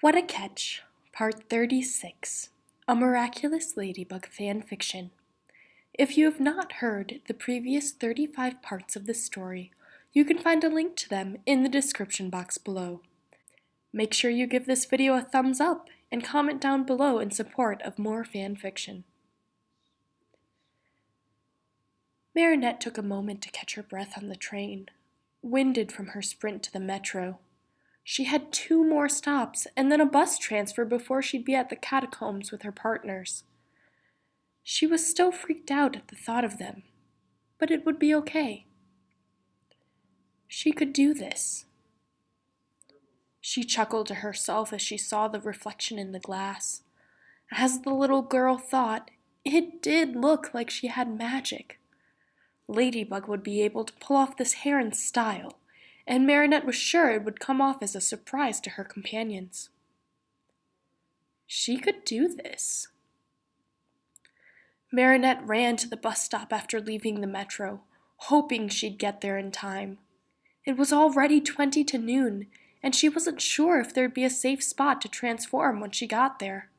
What a Catch, Part 36, a Miraculous Ladybug Fanfiction. If you have not heard the previous 35 parts of this story, you can find a link to them in the description box below. Make sure you give this video a thumbs up and comment down below in support of more fanfiction. Marinette took a moment to catch her breath on the train, winded from her sprint to the metro. She had 2 more stops and then a bus transfer before she'd be at the Catacombs with her partners. She was still freaked out at the thought of them, but it would be okay. She could do this. She chuckled to herself as she saw the reflection in the glass. As the little girl thought, it did look like she had magic. Ladybug would be able to pull off this hair in style, and Marinette was sure it would come off as a surprise to her companions. She could do this. Marinette ran to the bus stop after leaving the metro, hoping she'd get there in time. It was already 20 to noon, and she wasn't sure if there'd be a safe spot to transform when she got there.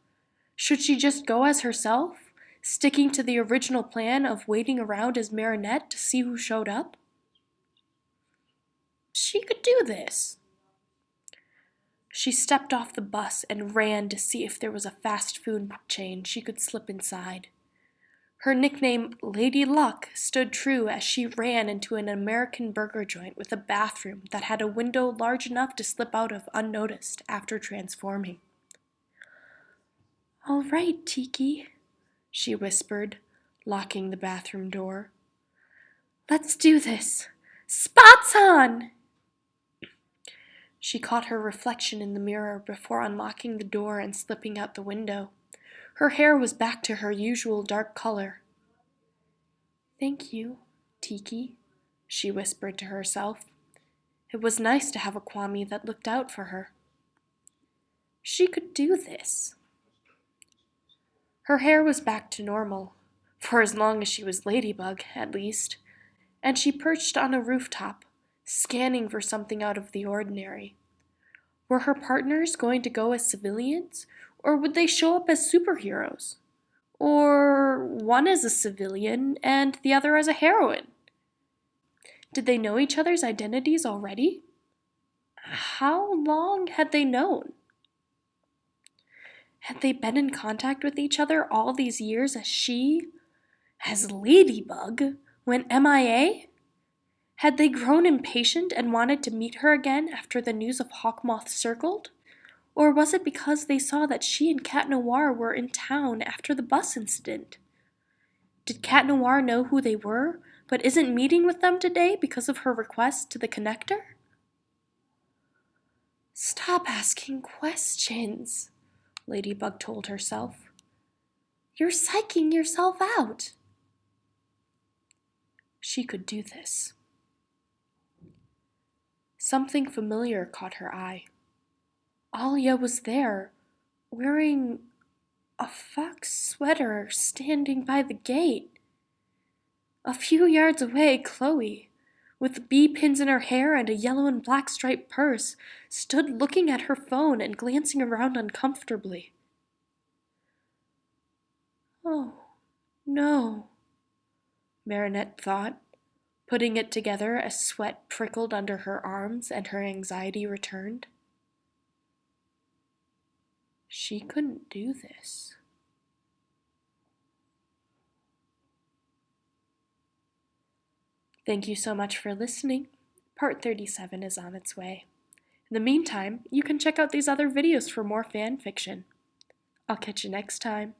Should she just go as herself, sticking to the original plan of waiting around as Marinette to see who showed up? She could do this. She stepped off the bus and ran to see if there was a fast food chain she could slip inside. Her nickname, Lady Luck, stood true as she ran into an American burger joint with a bathroom that had a window large enough to slip out of unnoticed after transforming. "All right, Tiki," she whispered, locking the bathroom door. "Let's do this. Spots on!" She caught her reflection in the mirror before unlocking the door and slipping out the window. Her hair was back to her usual dark color. "Thank you, Tiki," she whispered to herself. It was nice to have a Kwami that looked out for her. She could do this. Her hair was back to normal, for as long as she was Ladybug, at least, and she perched on a rooftop, scanning for something out of the ordinary. Were her partners going to go as civilians, or would they show up as superheroes? Or one as a civilian and the other as a heroine? Did they know each other's identities already? How long had they known? Had they been in contact with each other all these years as Ladybug, went MIA? Had they grown impatient and wanted to meet her again after the news of Hawkmoth circled? Or was it because they saw that she and Cat Noir were in town after the bus incident? Did Cat Noir know who they were, but isn't meeting with them today because of her request to the connector? "Stop asking questions," Ladybug told herself. "You're psyching yourself out." She could do this. Something familiar caught her eye. Alia was there, wearing a fox sweater, standing by the gate. A few yards away, Chloe, with bee pins in her hair and a yellow and black striped purse, stood looking at her phone and glancing around uncomfortably. "Oh, no," Marinette thought, putting it together as sweat prickled under her arms and her anxiety returned. She couldn't do this. Thank you so much for listening. Part 37 is on its way. In the meantime, you can check out these other videos for more fan fiction. I'll catch you next time.